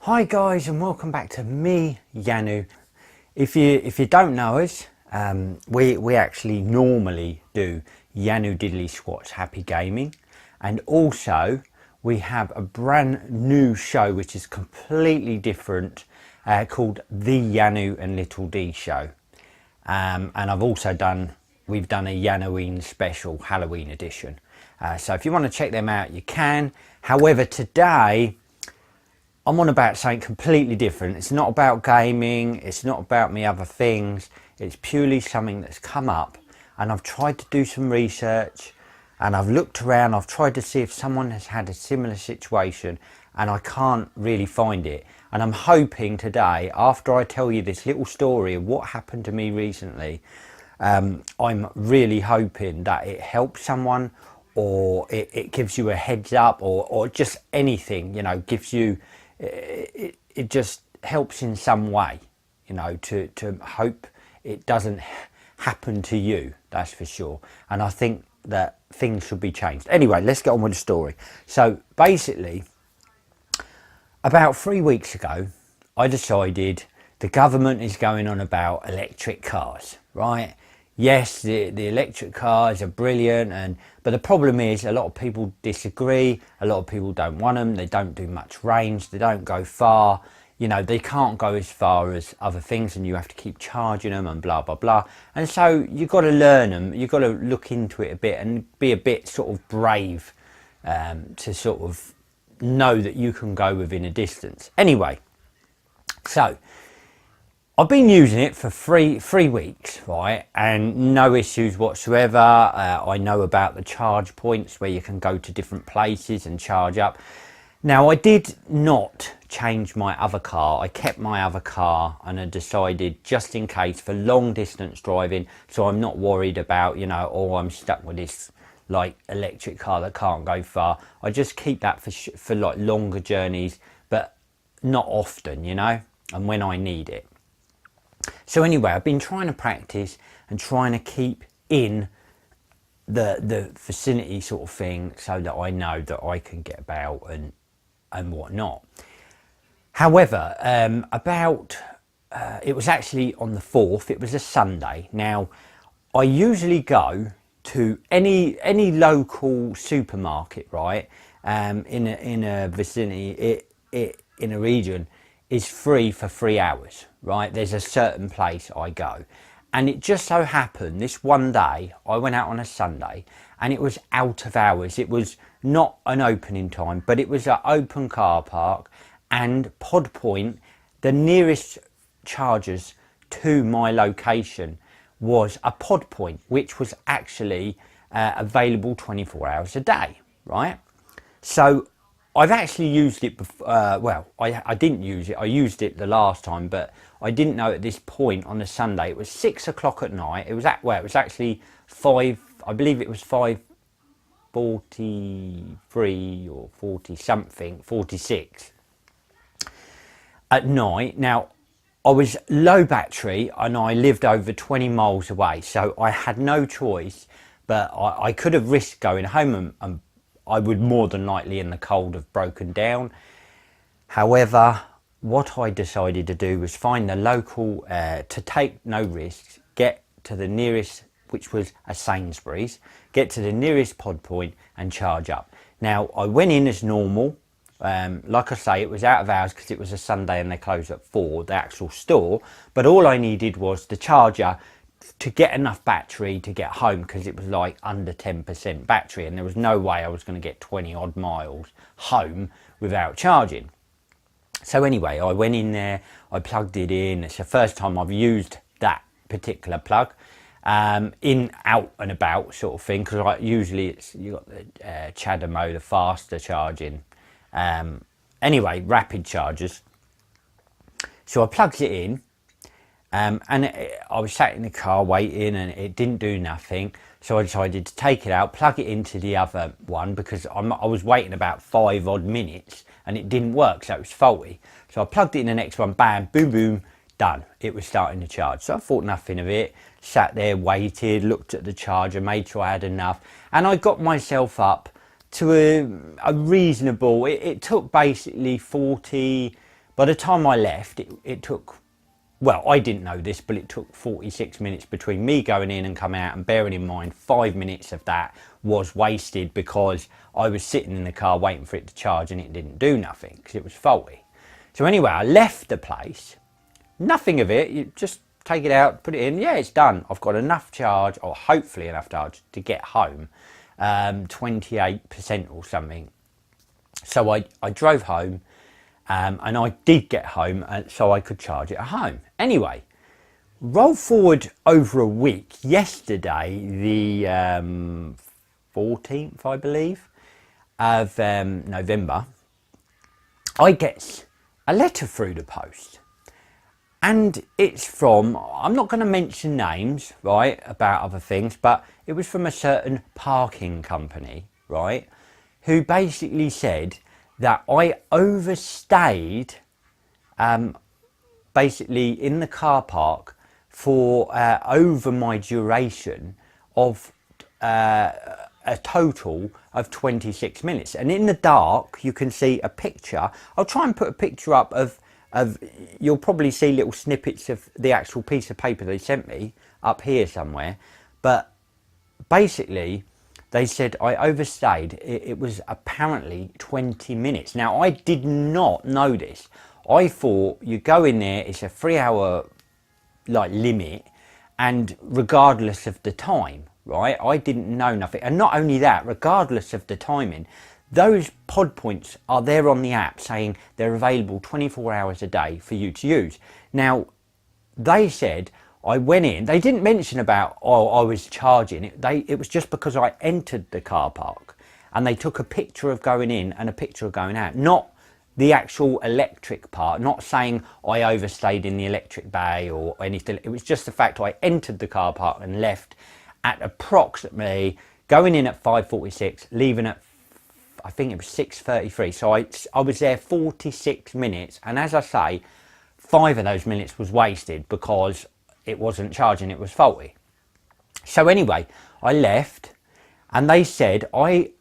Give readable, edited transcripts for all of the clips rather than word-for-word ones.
Hi guys, and welcome back to me, Yanu. If you don't know us, we actually normally do Yanu Diddly Squats Happy Gaming, and also we have a brand new show which is completely different, called the Yanu and Little D Show. And we've done a Yanoween special Halloween edition. So if you want to check them out, you can. However, today I'm on about something completely different. It's not about gaming, it's not about me other things, it's purely something that's come up, and I've tried to do some research and I've looked around, I've tried to see if someone has had a similar situation, and I can't really find it. And I'm hoping today, after I tell you this little story of what happened to me recently, I'm really hoping that it helps someone, or it gives you a heads up, or just anything, you know, gives you, it just helps in some way, you know, to hope it doesn't happen to you, that's for sure. And I think that things should be changed. Anyway, let's get on with the story. So basically, about 3 weeks ago, I decided the government is going on about electric cars, right? Yes, the electric cars are brilliant, but the problem is a lot of people disagree. A lot of people don't want them. They don't do much range. They don't go far. You know, they can't go as far as other things, and you have to keep charging them and blah, blah, blah. And so you've got to learn them. You've got to look into it a bit and be a bit sort of brave, to sort of know that you can go within a distance. Anyway, so I've been using it for three weeks, right, and no issues whatsoever. I know about the charge points where you can go to different places and charge up. Now, I did not change my other car. I kept my other car, and I decided, just in case, for long distance driving, so I'm not worried about, you know, oh, I'm stuck with this like electric car that can't go far. I just keep that for like longer journeys, but not often, you know, and when I need it. So anyway, I've been trying to practice and trying to keep in the vicinity sort of thing, so that I know that I can get about and whatnot. However, it was actually on the 4th, it was a Sunday. Now, I usually go to any local supermarket, right, in a vicinity, in a region, is free for 3 hours, right? There's a certain place I go, and it just so happened this one day I went out on a Sunday and it was out of hours. It was not an opening time, but it was an open car park, and Pod Point, the nearest chargers to my location, was a Pod Point, which was actually available 24 hours a day, right? So I've actually used it before. Well, I didn't use it. I used it the last time, but I didn't know at this point on the Sunday. It was 6 o'clock at night. It was it was actually 5. I believe it was 5:43 or 40 something, 46 at night. Now, I was low battery and I lived over 20 miles away, so I had no choice. But I could have risked going home, and I would more than likely in the cold have broken down. However, what I decided to do was find the local, to take no risks, get to the nearest, which was a Sainsbury's, get to the nearest Pod Point and charge up. Now, I went in as normal. Like I say, it was out of hours because it was a Sunday and they closed at 4, the actual store. But all I needed was the charger to get enough battery to get home, because it was like under 10% battery, and there was no way I was going to get 20 odd miles home without charging. So anyway, I went in there, I plugged it in. It's the first time I've used that particular plug, in, out and about sort of thing, because usually you got the CHAdeMO, the faster charging, anyway, rapid chargers. So I plugged it in. And I was sat in the car waiting, and it didn't do nothing. So I decided to take it out, plug it into the other one, because I was waiting about 5 odd minutes and it didn't work, so it was faulty. So I plugged it in the next one, bam, boom, boom, done. It was starting to charge. So I thought nothing of it, sat there, waited, looked at the charger, made sure I had enough, and I got myself up to a reasonable, it took basically 40, By the time I left, it took, well, I didn't know this, but it took 46 minutes between me going in and coming out, and bearing in mind 5 minutes of that was wasted because I was sitting in the car waiting for it to charge and it didn't do nothing because it was faulty. So anyway, I left the place, nothing of it, you just take it out, put it in, yeah, it's done. I've got enough charge, or hopefully enough charge, to get home, 28% or something. So I drove home, and I did get home, so I could charge it at home. Anyway, roll forward over a week. Yesterday, the 14th, I believe, of November, I get a letter through the post. And it's from, I'm not going to mention names, right, about other things, but it was from a certain parking company, right, who basically said that I overstayed basically in the car park for over my duration of a total of 26 minutes. And in the dark, you can see a picture. I'll try and put a picture up of you'll probably see little snippets of the actual piece of paper they sent me up here somewhere. But basically, they said I overstayed. It was apparently 20 minutes. Now, I did not know this. I thought you go in there, it's a 3-hour like limit, and regardless of the time, right? I didn't know nothing. And not only that, regardless of the timing, those pod points are there on the app saying they're available 24 hours a day for you to use. Now, they said I went in, they didn't mention about, oh, I was charging it. It was just because I entered the car park and they took a picture of going in and a picture of going out, not the actual electric part, not saying I overstayed in the electric bay or anything. It was just the fact I entered the car park and left at approximately, going in at 5:46, leaving at, I think it was 6:33. So I was there 46 minutes. And as I say, 5 of those minutes was wasted because it wasn't charging, it was faulty. So anyway, I left and they said I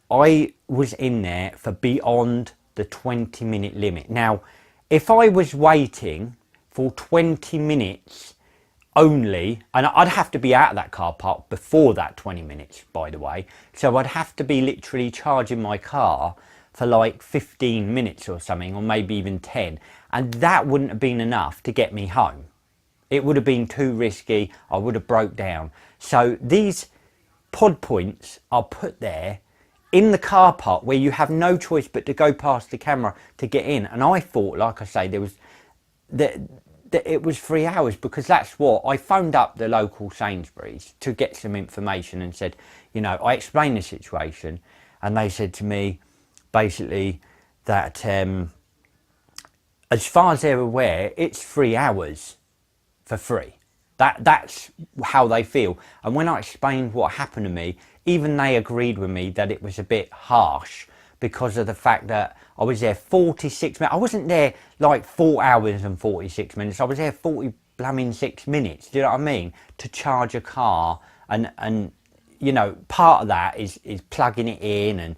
was in there for beyond the 20-minute limit. Now, if I was waiting for 20 minutes only, and I'd have to be out of that car park before that 20 minutes, by the way, so I'd have to be literally charging my car for like 15 minutes or something, or maybe even 10, and that wouldn't have been enough to get me home. It would have been too risky. I would have broke down. So these pod points are put there in the car park where you have no choice but to go past the camera to get in. And I thought, like I say, it was 3 hours, because that's what I phoned up the local Sainsbury's to get some information and said, you know, I explained the situation, and they said to me basically that as far as they're aware, it's 3 hours for free. That's how they feel. And when I explained what happened to me, even they agreed with me that it was a bit harsh because of the fact that I was there 46 minutes. I wasn't there like 4 hours and 46 minutes. I was there 46 minutes. Do you know what I mean? To charge a car, and you know, part of that is plugging it in and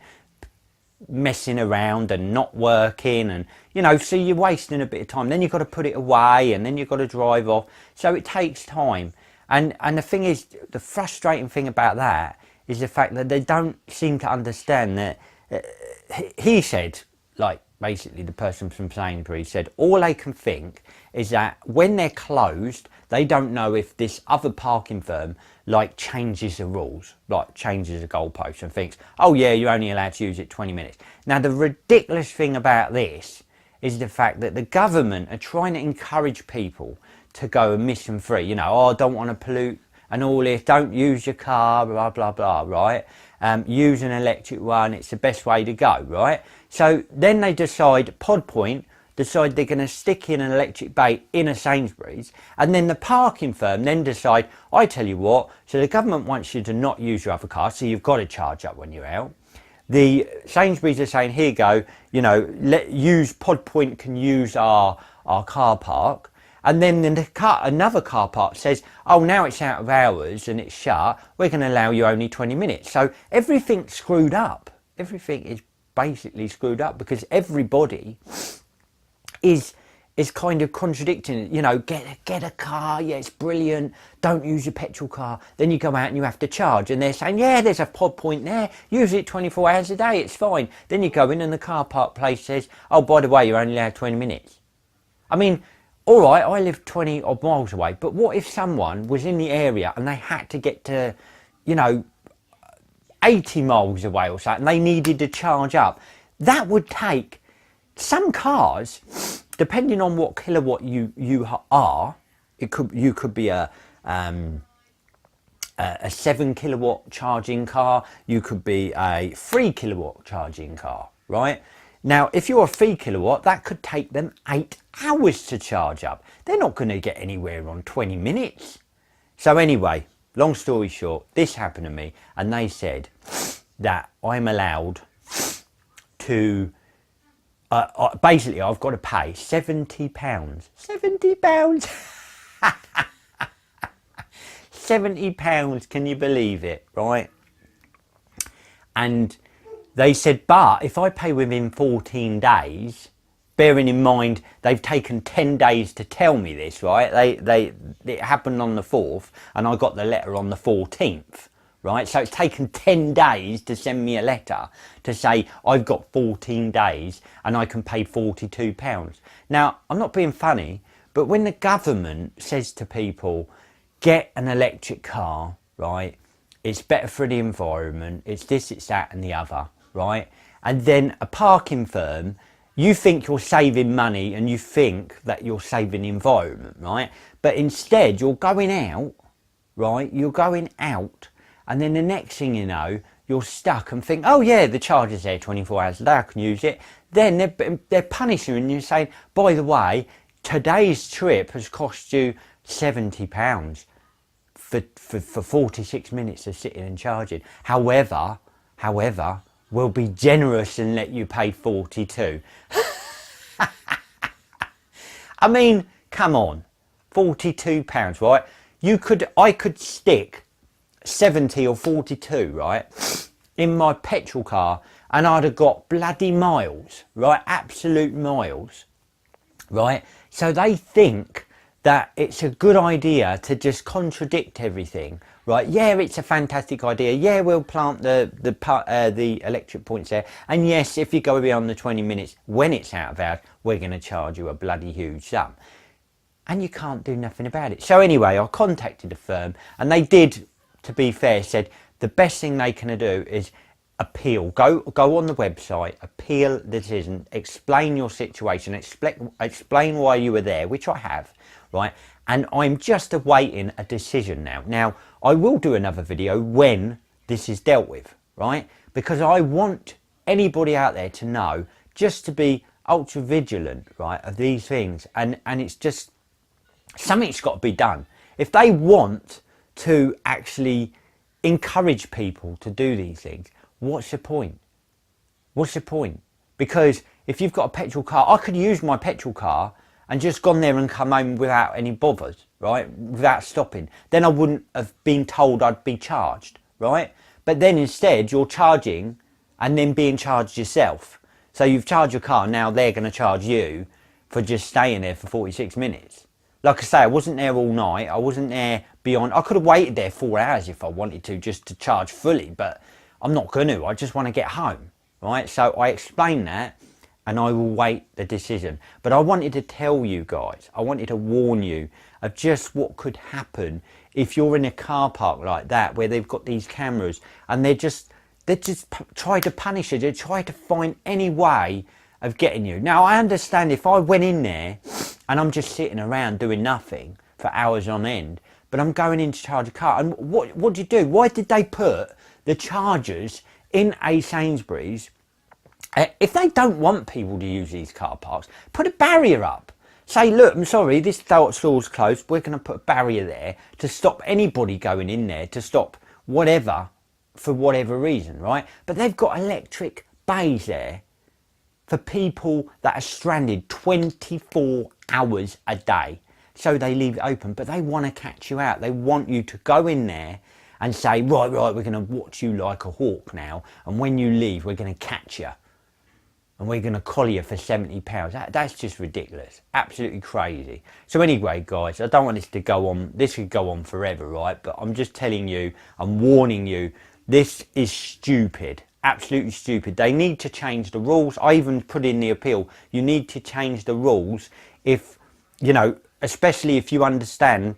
messing around and not working, and you know, so you're wasting a bit of time. Then you've got to put it away, and then you've got to drive off, so it takes time. And the thing is, the frustrating thing about that is the fact that they don't seem to understand that he said, like basically the person from Sainsbury's said, all they can think is that when they're closed, they don't know if this other parking firm like changes the rules, like changes the goalposts and thinks, oh yeah, you're only allowed to use it 20 minutes. Now, the ridiculous thing about this is the fact that the government are trying to encourage people to go emission free. You know, oh, I don't want to pollute and all this, don't use your car, blah, blah, blah, right? Use an electric one, it's the best way to go, right? So then they decide, Pod Point decide they're going to stick in an electric bay in a Sainsbury's, and then the parking firm then decide, I tell you what, so the government wants you to not use your other car, so you've got to charge up when you're out. The Sainsbury's are saying, here you go, you know, Pod Point can use our car park. And then another car park says, oh, now it's out of hours and it's shut, we're going to allow you only 20 minutes. So everything's screwed up. Everything is basically screwed up because everybody is is kind of contradicting it. You know, get a car, yeah, it's brilliant, don't use your petrol car. Then you go out and you have to charge, and they're saying, yeah, there's a pod point there, use it 24 hours a day, it's fine. Then you go in and the car park place says, oh, by the way, you're only allowed 20 minutes. I mean, all right, I live 20 odd miles away, but what if someone was in the area and they had to get to, you know, 80 miles away or something, and they needed to charge up? That would take some cars, depending on what kilowatt you are. You could be a 7 kilowatt charging car. You could be a 3 kilowatt charging car, right? Now, if you're a 3 kilowatt, that could take them 8 hours to charge up. They're not going to get anywhere on 20 minutes. So anyway, long story short, this happened to me, and they said that I'm allowed to, basically I've got to pay £70. £70. £70, can you believe it, right? And they said, but if I pay within 14 days, bearing in mind they've taken 10 days to tell me this, right? It happened on the 4th and I got the letter on the 14th, right? So it's taken 10 days to send me a letter to say I've got 14 days and I can pay £42. Now, I'm not being funny, but when the government says to people, get an electric car, right? It's better for the environment, it's this, it's that and the other, right? And then a parking firm, you think you're saving money and you think that you're saving the environment, right? But instead you're going out, right? You're going out, and then the next thing you know, you're stuck and think, oh yeah, the charge is there 24 hours a day, I can use it. Then they're punishing you and you're saying, by the way, today's trip has cost you £70 for 46 minutes of sitting and charging. However, we'll be generous and let you pay 42. I mean, come on, £42, right? I could stick 70 or 42, right, in my petrol car, and I'd have got bloody miles, right? Absolute miles, right? So they think that it's a good idea to just contradict everything, right? Yeah, it's a fantastic idea. Yeah, we'll plant the electric points there. And yes, if you go beyond the 20 minutes when it's out of hours, we're going to charge you a bloody huge sum. And you can't do nothing about it. So anyway, I contacted the firm, and they did, to be fair, said the best thing they can do is appeal. Go on the website, appeal the decision, explain your situation, explain why you were there, which I have, right? And I'm just awaiting a decision now. Now, I will do another video when this is dealt with, right? Because I want anybody out there to know, just to be ultra vigilant, right, of these things. And it's just, something's got to be done. If they want to actually encourage people to do these things, what's the point? What's the point? Because if you've got a petrol car, I could use my petrol car and just gone there and come home without any bothers, right? Without stopping. Then I wouldn't have been told I'd be charged, right? But then instead you're charging and then being charged yourself. So you've charged your car, now they're going to charge you for just staying there for 46 minutes. Like I say, I wasn't there all night. I wasn't there beyond. I could have waited there 4 hours if I wanted to, just to charge fully, but I'm not going to. I just want to get home, right? So I explained that, and I will wait the decision. But I wanted to tell you guys, I wanted to warn you of just what could happen if you're in a car park like that, where they've got these cameras and they just try to punish you. They try to find any way of getting you. Now, I understand if I went in there and I'm just sitting around doing nothing for hours on end, but I'm going in to charge a car. And what do you do? Why did they put the chargers in a Sainsbury's? If they don't want people to use these car parks, put a barrier up. Say, look, I'm sorry, this store's closed. We're going to put a barrier there to stop anybody going in there, to stop whatever, for whatever reason, right? But they've got electric bays there for people that are stranded 24 hours a day. So they leave it open, but they want to catch you out. They want you to go in there and say, right, we're going to watch you like a hawk now. And when you leave, we're going to catch you. and we're going to collar you for £70. That's just ridiculous. Absolutely crazy. So anyway, guys, I don't want this to go on. This could go on forever, right? But I'm just telling you, I'm warning you, this is stupid. Absolutely stupid. They need to change the rules. I even put in the appeal. You need to change the rules if, you know, especially if you understand,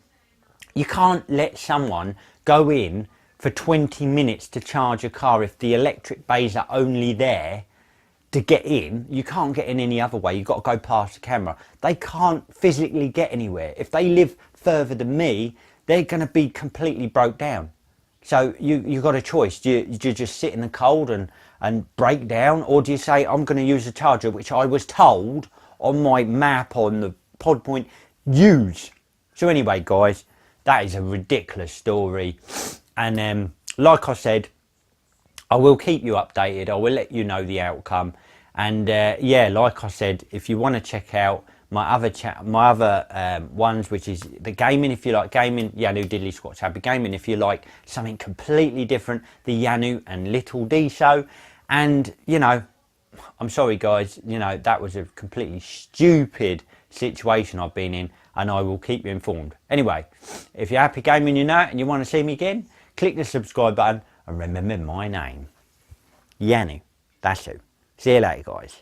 you can't let someone go in for 20 minutes to charge a car if the electric bays are only there to get in. You can't get in any other way. You've got to go past the camera. They can't physically get anywhere. If they live further than me, they're going to be completely broke down. So you've got a choice. Do you just sit in the cold and break down, or do you say, I'm going to use the charger, which I was told on my map on the Pod Point, use. So anyway, guys, that is a ridiculous story. And like I said, I will keep you updated. I will let you know the outcome. And yeah, like I said, if you want to check out my other ones, which is the gaming, if you like gaming, Yanu Diddly Squatch Happy Gaming. If you like something completely different, the Yanu and Little D Show. And, you know, I'm sorry, guys, you know, that was a completely stupid situation I've been in, and I will keep you informed. Anyway, if you're happy gaming, you know, and you want to see me again, click the subscribe button and remember my name, Yanu. That's it. See you later, guys.